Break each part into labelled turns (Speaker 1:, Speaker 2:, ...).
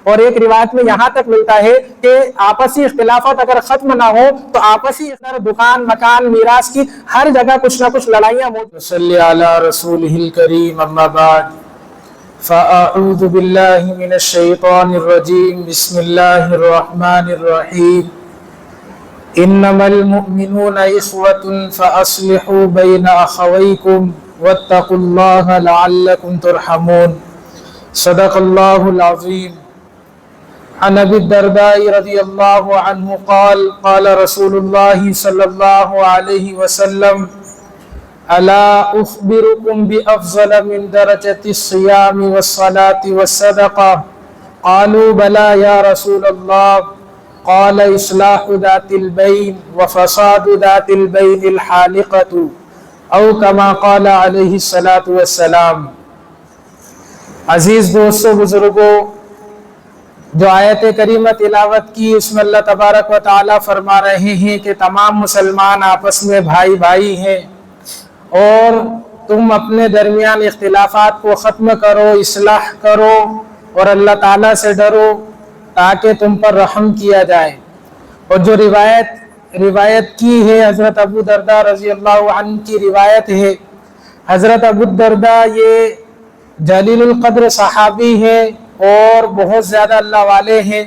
Speaker 1: اور ایک روایت میں یہاں تک ملتا ہے کہ آپسی اختلافات اگر ختم نہ ہو تو آپسی دکان مکان میراث کی ہر جگہ کچھ نہ کچھ لڑائیاں موجود۔ صلی علی رسولہ الکریم، اما بعد فاعوذ باللہ من الشیطان الرجیم، بسم اللہ الرحمن الرحیم، انما المؤمنون اخوة فاصلحوا بین اخویکم واتقوا اللہ لعلکم ترحمون۔ صدق اللہ العظیم۔ عن ابی الدرداء رضی اللہ عنہ قال قال رسول اللہ صلی اللہ علیہ وسلم الا اخبرکم بافضل من درجة الصیام والصلاة والصدقة قالوا بلى یا رسول اللہ قال اصلاح ذات البین وفساد ذات البین الحالقة او کما قال علیہ الصلاة والسلام۔ عزیز دوستو، بزرگوں، جو آیت کریمہ تلاوت کی اس میں اللہ تبارک و تعالی فرما رہے ہیں کہ تمام مسلمان آپس میں بھائی بھائی ہیں اور تم اپنے درمیان اختلافات کو ختم کرو، اصلاح کرو اور اللہ تعالیٰ سے ڈرو تاکہ تم پر رحم کیا جائے۔ اور جو روایت کی ہے حضرت ابو درداء رضی اللہ عنہ کی روایت ہے۔ حضرت ابو درداء یہ جلیل القدر صحابی ہے اور بہت زیادہ اللہ والے ہیں۔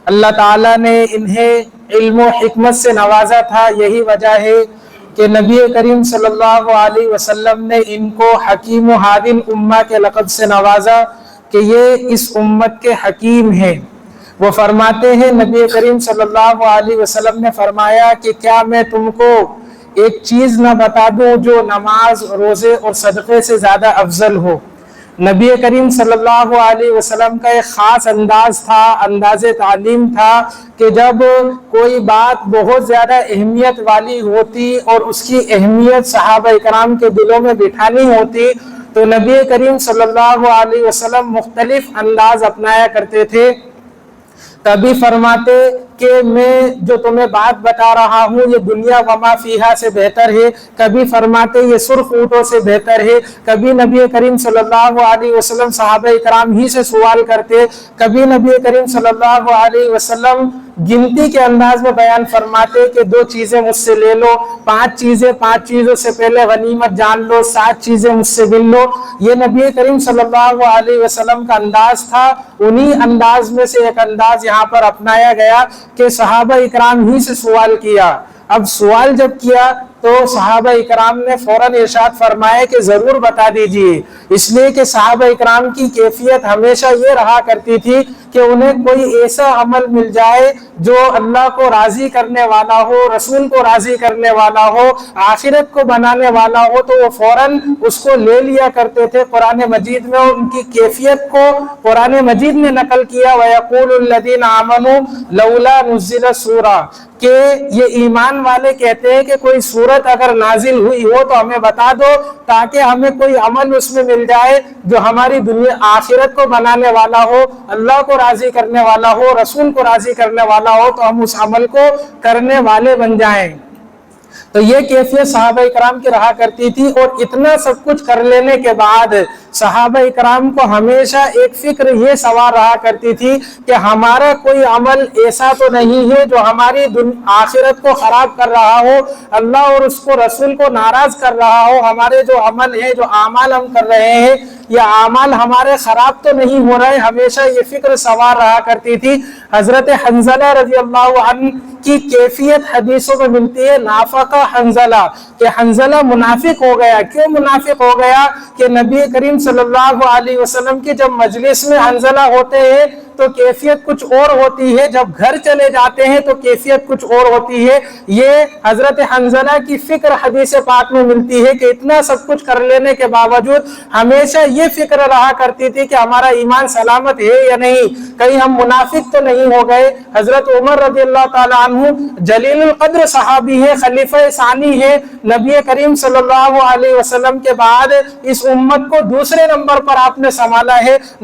Speaker 1: اللہ تعالیٰ نے انہیں علم و حکمت سے نوازا تھا، یہی وجہ ہے کہ نبی کریم صلی اللہ علیہ وسلم نے ان کو حکیم و ہادی الامہ کے لقب سے نوازا کہ یہ اس امت کے حکیم ہیں۔ وہ فرماتے ہیں، نبی کریم صلی اللہ علیہ وسلم نے فرمایا کہ کیا میں تم کو ایک چیز نہ بتا دوں جو نماز، روزے اور صدقے سے زیادہ افضل ہو؟ نبی کریم صلی اللہ علیہ وسلم کا ایک خاص انداز تھا، انداز تعلیم تھا کہ جب کوئی بات بہت زیادہ اہمیت والی ہوتی اور اس کی اہمیت صحابہ اکرام کے دلوں میں بٹھانی ہوتی تو نبی کریم صلی اللہ علیہ وسلم مختلف انداز اپنایا کرتے تھے۔ کبھی فرماتے کہ میں جو تمہیں بات بتا رہا ہوں یہ دنیا وما فیہا سے بہتر ہے، کبھی فرماتے یہ سرخ اونٹوں سے بہتر ہے، کبھی نبی کریم صلی اللہ علیہ وسلم صحابہ اکرام ہی سے سوال کرتے، کبھی نبی کریم صلی اللہ علیہ وسلم گنتی کے انداز میں بیان فرماتے کہ 2 چیزیں مجھ سے لے لو، 5 چیزوں سے پہلے غنیمت جان لو، 7 چیزیں مجھ سے مل لو۔ یہ نبی کریم صلی اللہ علیہ وسلم کا انداز تھا۔ انہی انداز میں سے ایک انداز یہاں پر اپنایا گیا کہ صحابہ اکرام ہی سے سوال کیا۔ اب سوال جب کیا تو صحابہ اکرام نے فوراً ارشاد فرمایا کہ ضرور بتا دیجئے، اس لیے کہ صحابہ اکرام کی کیفیت ہمیشہ یہ رہا کرتی تھی کہ انہیں کوئی ایسا عمل مل جائے جو اللہ کو راضی کرنے والا ہو، رسول کو راضی کرنے والا ہو، آخرت کو بنانے والا ہو تو وہ فوراً اس کو لے لیا کرتے تھے۔ قرآن مجید میں ان کی کیفیت کو قرآن مجید نے نقل کیا، وَيَقُولُ الَّذِينَ آمَنُوا لَوْلَا نُزِّلَ سُورَةٌ، کہ یہ ایمان والے کہتے ہیں کہ کوئی سورت اگر نازل ہوئی ہو تو ہمیں بتا دو تاکہ ہمیں کوئی عمل اس میں مل جائے جو ہماری دنیا آخرت کو بنانے والا ہو، اللہ کو راضی کرنے والا ہو، رسول کو راضی کرنے والا ہو تو ہم اس عمل کو کرنے والے بن جائیں۔ تو یہ کیفیت صحابہ اکرام کی رہا کرتی تھی۔ اور اتنا سب کچھ کر لینے کے بعد صحابہ اکرام کو ہمیشہ ایک فکر یہ سوار رہا کرتی تھی کہ ہمارا کوئی عمل ایسا تو نہیں ہے جو ہماری آخرت کو خراب کر رہا ہو، اللہ اور اس کو رسول کو ناراض کر رہا ہو۔ ہمارے جو عمل ہے، جو اعمال ہم کر رہے ہیں، یہ اعمال ہمارے خراب تو نہیں ہو رہے، ہمیشہ یہ فکر سوار رہا کرتی تھی۔ حضرت حنظلہ رضی اللہ عنہ کی کیفیت حدیثوں میں ملتی ہے، نافقہ حنظلہ، کہ حنظلہ منافق ہو گیا۔ کیوں منافق ہو گیا؟ کہ نبی کریم صلی اللہ علیہ وسلم کی جب مجلس میں حنظلہ ہوتے ہیں تو کیفیت کچھ اور ہوتی ہے، جب گھر چلے جاتے ہیں تو کیفیت کچھ اور ہوتی ہے۔ یہ حضرت حنظلہ کی فکر حدیث پاک میں ملتی ہے کہ اتنا سب کچھ کر لینے کے باوجود ہمیشہ یہ فکر رہا کرتی تھی کہ ہمارا ایمان سلامت ہے یا نہیں، کہیں ہم منافق تو نہیں ہو گئے۔ حضرت عمر رضی اللہ تعالیٰ عنہ جلیل القدر صحابی ہے، خلیفہ ثانی ہے، نبی کریم صلی اللہ علیہ وسلم کے بعد اس امت کو دوسرے نمبر پر آپ نے سنبھالا ہے۔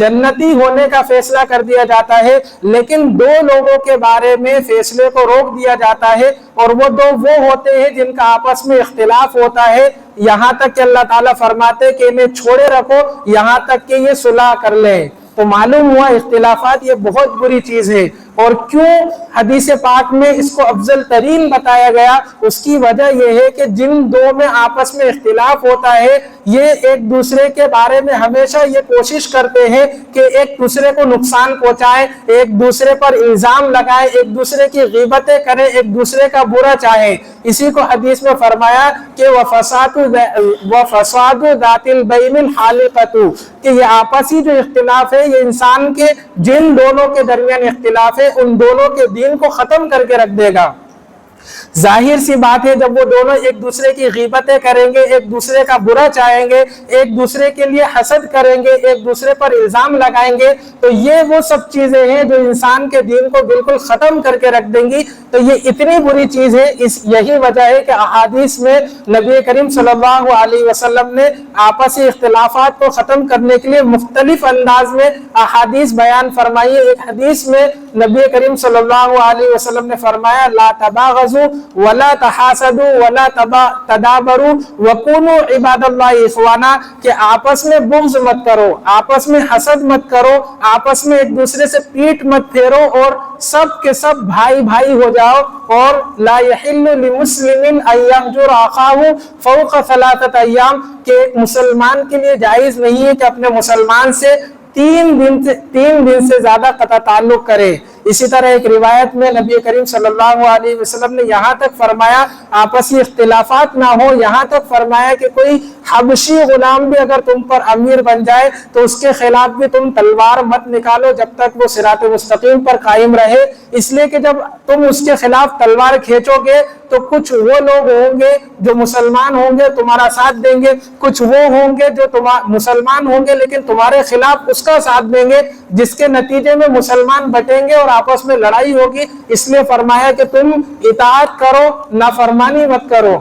Speaker 1: جنتی ہونے کا فیصلہ کر دیا جاتا ہے، لیکن دو لوگوں کے بارے میں فیصلے کو روک دیا جاتا ہے، اور وہ دو وہ ہوتے ہیں جن کا آپس میں اختلاف ہوتا ہے، یہاں تک کہ اللہ تعالیٰ فرماتے کہ انہیں چھوڑے رکھو یہاں تک کہ یہ صلح کر لیں۔ تو معلوم ہوا اختلافات یہ بہت بری چیز ہے، اور کیوں حدیث پاک میں اس کو افضل ترین بتایا گیا؟ اس کی وجہ یہ ہے کہ جن دو میں آپس میں اختلاف ہوتا ہے یہ ایک دوسرے کے بارے میں ہمیشہ یہ کوشش کرتے ہیں کہ ایک دوسرے کو نقصان پہنچائیں، ایک دوسرے پر الزام لگائیں، ایک دوسرے کی غیبتیں کریں، ایک دوسرے کا برا چاہیں۔ اسی کو حدیث میں فرمایا کہ وَفَسَادُ ذَاتِ الْبَيْنِ الْحَالِقَةُ، کہ یہ آپسی جو اختلاف ہے یہ انسان کے جن دونوں کے درمیان اختلاف ہے ان دونوں کے دین کو ختم کر کے رکھ دے گا۔ ظاہر سی بات ہے جب وہ دونوں ایک دوسرے کی غیبتیں کریں گے، ایک دوسرے کا برا چاہیں گے، ایک دوسرے کے لیے حسد کریں گے، ایک دوسرے پر الزام لگائیں گے، تو یہ وہ سب چیزیں ہیں جو انسان کے دین کو بالکل ختم کر کے رکھ دیں گی۔ تو یہ اتنی بری چیز ہے، یہی وجہ ہے کہ احادیث میں نبی کریم صلی اللہ علیہ وسلم نے آپسی اختلافات کو ختم کرنے کے لیے مختلف انداز میں احادیث بیان فرمائی ہے۔ ایک حدیث میں نبی کریم صلی اللہ علیہ وسلم نے فرمایا لا تباغضوا ولا تحاسدوا ولا تدابروا وكونوا عباد اللہ اخوانا، کہ آپس میں بغض مت کرو، آپس میں حسد مت کرو، آپس میں ایک دوسرے سے پیٹ مت پھیرو، اور سب کے سب بھائی بھائی ہو جاؤ۔ اور لا يحل لمسلم ان يهجر اخاه فوق 3 ایام، کہ ایک مسلمان کے لیے جائز نہیں ہے کہ اپنے مسلمان سے 3 دن سے زیادہ قطع تعلق کرے۔ اسی طرح ایک روایت میں نبی کریم صلی اللہ علیہ وسلم نے یہاں تک فرمایا آپسی اختلافات نہ ہو، یہاں تک فرمایا کہ کوئی حبشی غلام بھی اگر تم پر امیر بن جائے تو اس کے خلاف بھی تم تلوار مت نکالو جب تک وہ صراط مستقیم پر قائم رہے، اس لیے کہ جب تم اس کے خلاف تلوار کھینچو گے تو کچھ وہ لوگ ہوں گے جو مسلمان ہوں گے تمہارا ساتھ دیں گے، کچھ وہ ہوں گے جو مسلمان ہوں گے لیکن تمہارے خلاف اس کا ساتھ دیں گے، جس کے نتیجے میں مسلمان بٹیں گے اور آپس میں لڑائی ہوگی۔ اس لیے فرمایا کہ تم اطاعت کرو، نافرمانی مت کرو۔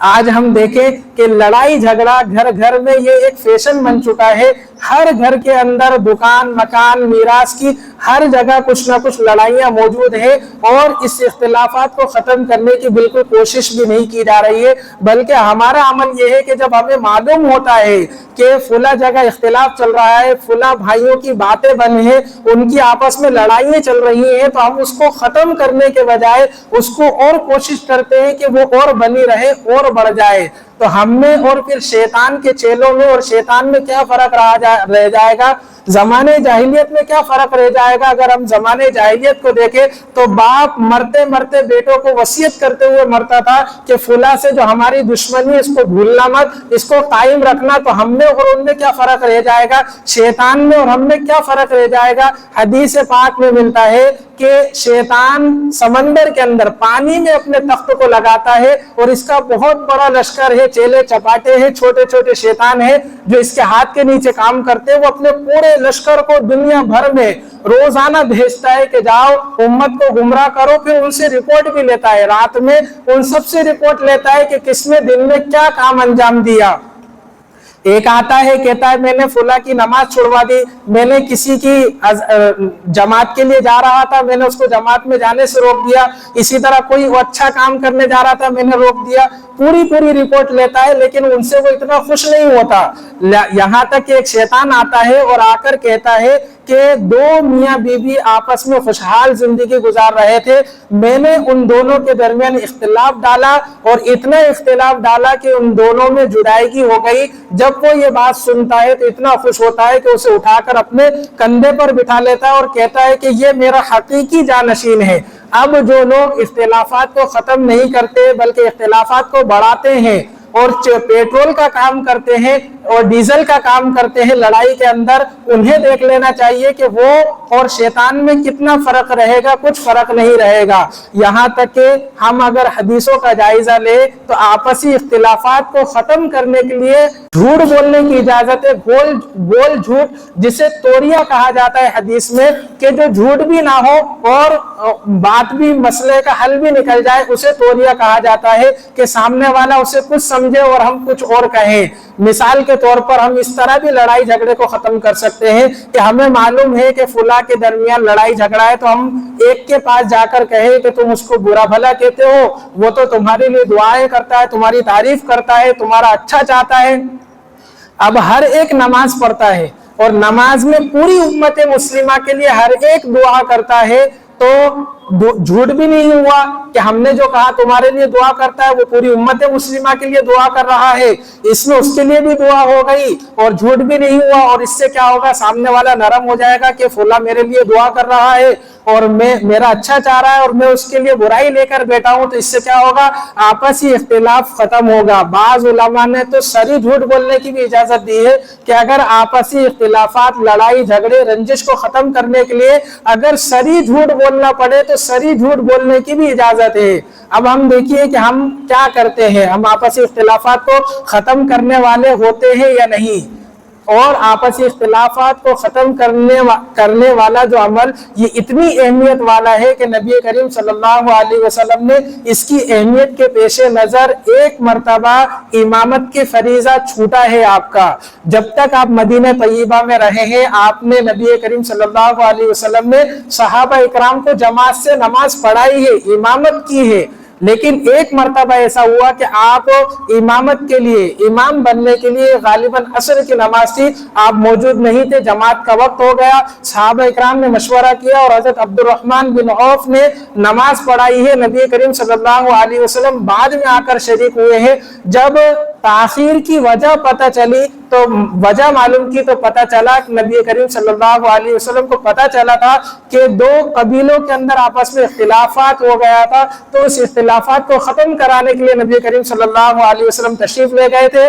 Speaker 1: آج ہم دیکھیں کہ لڑائی جھگڑا گھر گھر میں یہ ایک فیشن بن چکا ہے، ہر گھر کے اندر دکان مکان میراث کی ہر جگہ کچھ نہ کچھ لڑائیاں موجود ہیں، اور اس اختلافات کو ختم کرنے کی بالکل کوشش بھی نہیں کی جا رہی ہے، بلکہ ہمارا عمل یہ ہے کہ جب ہمیں معلوم ہوتا ہے کہ فلاں جگہ اختلاف چل رہا ہے، فلاں بھائیوں کی باتیں بنی ہیں، ان کی آپس میں لڑائیاں چل رہی ہیں، تو ہم اس کو ختم کرنے کے بجائے اس کو اور کوشش کرتے ہیں کہ وہ اور بنی رہے اور بڑھ جائے۔ تو ہم میں اور پھر شیطان کے چیلوں میں اور شیطان میں کیا فرق رہ جائے گا؟ زمانے جاہلیت میں کیا فرق رہ جائے گا؟ اگر ہم زمانے جاہلیت کو دیکھیں تو باپ مرتے مرتے بیٹوں کو وصیت کرتے ہوئے مرتا تھا کہ فلاں سے جو ہماری دشمنی ہے اس کو بھولنا مت، اس کو قائم رکھنا۔ تو ہم میں اور ان میں کیا فرق رہ جائے گا؟ شیطان میں اور ہم میں کیا فرق رہ جائے گا؟ حدیث پاک میں ملتا ہے کہ شیطان سمندر کے اندر پانی میں اپنے تخت کو لگاتا ہے، اور اس کا بہت بڑا لشکر ہے، چیلے چپاٹے ہیں، چھوٹے چھوٹے شیطان ہیں جو اس کے ہاتھ کے نیچے کام کرتے ہیں۔ وہ اپنے پورے لشکر کو دنیا بھر میں روزانہ بھیجتا ہے کہ جاؤ امت کو گمراہ کرو، پھر ان سے رپورٹ بھی لیتا ہے، رات میں ان سب سے رپورٹ لیتا ہے کہ کس نے دن میں کیا کام انجام دیا۔ ایک آتا ہے کہتا ہے میں نے فلاں کی نماز چھڑوا دی، میں نے کسی کی جماعت کے لیے جا رہا تھا، میں نے اس کو جماعت میں جانے سے روک دیا، اسی طرح کوئی وہ اچھا کام کرنے جا رہا تھا، میں نے روک دیا۔ پوری رپورٹ لیتا ہے، لیکن ان سے وہ اتنا خوش نہیں ہوتا، یہاں تک کہ ایک شیطان آتا ہے اور آ کر کہتا ہے کہ 2 میاں بیوی آپس میں خوشحال زندگی گزار رہے تھے، میں نے ان دونوں کے درمیان اختلاف ڈالا، اور اتنا اختلاف ڈالا کہ ان دونوں میں جدائیگی ہو گئی۔ جب وہ یہ بات سنتا ہے تو اتنا خوش ہوتا ہے کہ اسے اٹھا کر اپنے کندھے پر بٹھا لیتا ہے اور کہتا ہے کہ یہ میرا حقیقی جانشین ہے۔ اب جو لوگ اختلافات کو ختم نہیں کرتے بلکہ اختلافات کو بڑھاتے ہیں اور پیٹرول کا کام کرتے ہیں اور ڈیزل کا کام کرتے ہیں لڑائی کے اندر، انہیں دیکھ لینا چاہیے کہ وہ اور شیطان میں کتنا فرق رہے گا، کچھ فرق نہیں رہے گا۔ یہاں تک کہ ہم اگر حدیثوں کا جائزہ لیں تو آپسی اختلافات کو ختم کرنے کے لیے جھوٹ بولنے کی اجازت ہے، گول جھوٹ، جسے توریہ کہا جاتا ہے حدیث میں، کہ جو جھوٹ بھی نہ ہو اور بات بات بھی مسئلے کا حل بھی نکل جائے اسے توریہ کہا جاتا ہے کہ سامنے والا اسے کچھ سمجھے اور ہم کچھ اور کہیں۔ مثال کے طور پر ہم اس طرح بھی لڑائی جھگڑے کو ختم کر سکتے ہیں کہ ہمیں معلوم ہے کہ فلاں کے درمیان لڑائی جھگڑا ہے تو ہم ایک کے پاس جا کر کہیں کہ تم اس کو برا بھلا کہتے ہو، وہ تو تمہارے لیے دعائیں کرتا ہے، تمہاری تعریف کرتا ہے، تمہارا اچھا چاہتا ہے۔ اب ہر ایک نماز پڑھتا ہے اور نماز میں پوری امت مسلمہ کے لیے ہر ایک دعا کرتا ہے، تو جھوٹ بھی نہیں ہوا کہ ہم نے جو کہا تمہارے لیے دعا کرتا ہے وہ پوری امت مسلمہ کے لیے دعا کر رہا ہے، اس میں اس کے لیے بھی دعا ہو گئی اور جھوٹ بھی نہیں ہوا۔ اور اس سے کیا ہوگا، سامنے والا نرم ہو جائے گا کہ فلاں میرے لیے دعا کر رہا ہے اور میرا اچھا چاہ رہا ہے اور میں اس کے لیے برائی لے کر بیٹھا ہوں، تو اس سے کیا ہوگا، آپسی اختلاف ختم ہوگا۔ بعض علماء نے تو سری جھوٹ بولنے کی بھی اجازت دی ہے کہ اگر آپسی اختلافات، لڑائی جھگڑے، رنجش کو ختم کرنے کے لیے اگر سری جھوٹ بولنا پڑے تو سری جھوٹ بولنے کی بھی اجازت ہے۔ اب ہم دیکھیے کہ ہم کیا کرتے ہیں، ہم آپسی اختلافات کو ختم کرنے والے ہوتے ہیں یا نہیں؟ اور آپسی اختلافات کو ختم کرنے والا جو عمل یہ اتنی اہمیت والا ہے کہ نبی کریم صلی اللہ علیہ وسلم نے اس کی اہمیت کے پیش نظر ایک مرتبہ امامت کے فریضہ چھوٹا ہے آپ کا۔ جب تک آپ مدینہ طیبہ میں رہے ہیں آپ نے، نبی کریم صلی اللہ علیہ وسلم نے صحابہ اکرام کو جماعت سے نماز پڑھائی ہے، امامت کی ہے، لیکن ایک مرتبہ ایسا ہوا کہ آپ امامت کے لیے، امام بننے کے لیے غالباً عصر کی نماز تھی، آپ موجود نہیں تھے، جماعت کا وقت ہو گیا، صحابہ اکرام نے مشورہ کیا اور حضرت عبد الرحمن بن عوف نے نماز پڑھائی ہے، نبی کریم صلی اللہ علیہ وسلم بعد میں آ کر شریک ہوئے ہیں۔ جب تاخیر کی وجہ پتہ چلی تو وجہ معلوم کی تو پتہ چلا کہ نبی کریم صلی اللہ علیہ وسلم کو پتہ چلا تھا کہ دو قبیلوں کے اندر آپس میں اختلافات ہو گیا تھا، تو اس اختلافات کو ختم کرانے کے لیے نبی کریم صلی اللہ علیہ وسلم تشریف لے گئے تھے،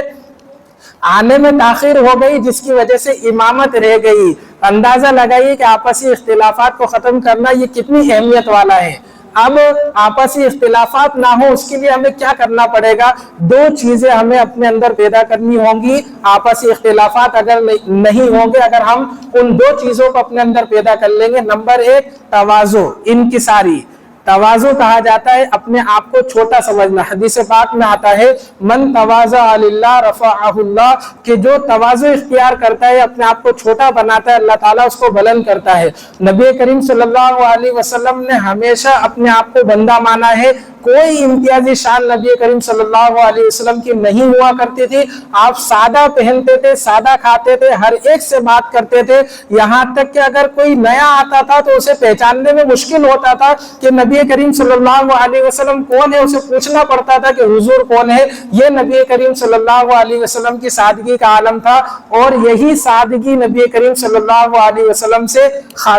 Speaker 1: آنے میں تاخیر ہو گئی جس کی وجہ سے امامت رہ گئی۔ اندازہ لگائیے کہ آپسی اختلافات کو ختم کرنا یہ کتنی اہمیت والا ہے۔ اب آپسی اختلافات نہ ہو اس کے لیے ہمیں کیا کرنا پڑے گا، دو چیزیں ہمیں اپنے اندر پیدا کرنی ہوں گی۔ آپسی اختلافات اگر نہیں ہوں گے، اگر ہم ان دو چیزوں کو اپنے اندر پیدا کر لیں گے، نمبر ایک تواضع، انکساری۔ تواضع کہا جاتا ہے اپنے آپ کو چھوٹا سمجھنا، حدیث پاک میں آتا ہے من تواضع للہ رفعہ اللہ، کہ جو تواضع اختیار کرتا ہے، اپنے آپ کو چھوٹا بناتا ہے، اللہ تعالیٰ اس کو بلند کرتا ہے۔ نبی کریم صلی اللہ علیہ وسلم نے ہمیشہ اپنے آپ کو بندہ مانا ہے، کوئی امتیازی شان نبی کریم صلی اللہ علیہ وسلم کی نہیں ہوا کرتی تھی، آپ سادہ پہنتے تھے، سادہ کھاتے تھے، ہر ایک سے بات کرتے تھے، یہاں تک کہ اگر کوئی نیا آتا تھا تو اسے پہچاننے میں مشکل ہوتا تھا کہ نبی کریم صلی اللہ علیہ وسلم کون ہے، اسے پوچھنا پڑتا تھا کہ حضور کون ہے۔ یہ نبی کریم صلی اللہ علیہ وسلم کی سادگی کا عالم تھا، اور یہی سادگی نبی کریم صلی اللہ علیہ وسلم سے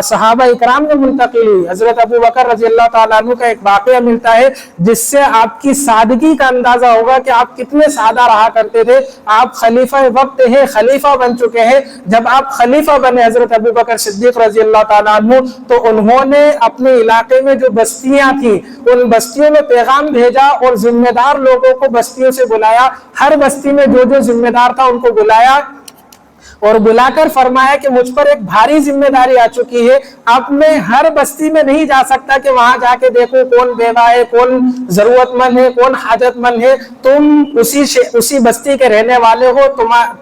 Speaker 1: صحابہ اکرام میں منتقل ہوئی۔ حضرت ابو بکر رضی اللہ تعالیٰ عنہ کا ایک واقعہ ملتا ہے جس سے آپ کی سادگی کا اندازہ ہوگا کہ آپ کتنے سادہ رہا کرتے تھے۔ آپ خلیفہ وقت ہیں، خلیفہ بن چکے ہیں۔ جب آپ خلیفہ بنے حضرت ابو بکر صدیق رضی اللہ تعالیٰ عنہ، تو انہوں نے اپنے علاقے میں جو بستیاں تھیں ان بستیوں میں پیغام بھیجا اور ذمہ دار لوگوں کو بستیوں سے بلایا، ہر بستی میں جو جو ذمہ دار تھا ان کو بلایا اور بلا کر فرمایا کہ مجھ پر ایک بھاری ذمہ داری آ چکی ہے، اب میں ہر بستی میں نہیں جا سکتا کہ وہاں جا کے دیکھوں کون بیوہ ہے، کون ضرورت مند ہے، کون حاجت مند ہے۔ تم اسی بستی کے رہنے والے ہو،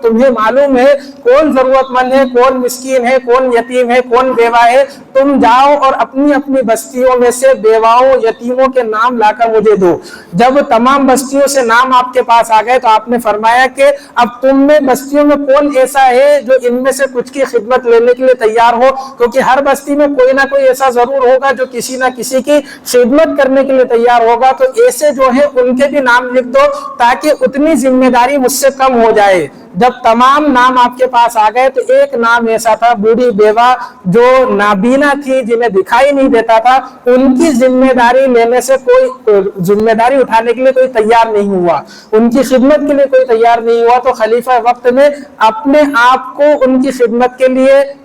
Speaker 1: تمہیں معلوم ہے کون ضرورت مند ہے، کون مسکین ہے، کون یتیم ہے، کون بیوہ ہے۔ تم جاؤ اور اپنی اپنی بستیوں میں سے بیواؤں، یتیموں کے نام لا کر مجھے دو۔ جب تمام بستیوں سے نام آپ کے پاس آ گئے تو آپ نے فرمایا کہ اب تم میں بستیوں میں کون ایسا ہے جو ان میں سے کچھ کی خدمت لینے کے لیے تیار ہو، کیونکہ ہر بستی میں کوئی نہ کوئی ایسا ضرور ہوگا جو کسی نہ کسی کی خدمت کرنے کے لیے تیار ہوگا، تو ایسے جو ہیں ان کے بھی نام لکھ دو تاکہ اتنی ذمہ داری مجھ سے کم ہو جائے۔ جب تمام نام آپ کے پاس آ گئے تو ایک نام ایسا تھا، بوڑھی بیوہ جو نابینا تھی، جنہیں دکھائی نہیں دیتا تھا، ان کی ذمہ داری لینے سے کوئی ذمہ داری اٹھانے کے لیے کوئی تیار نہیں ہوا، ان کی خدمت کے لیے کوئی تیار نہیں ہوا۔ تو خلیفہ وقت نے اپنے آپ کو ان کی خدمت کے لیے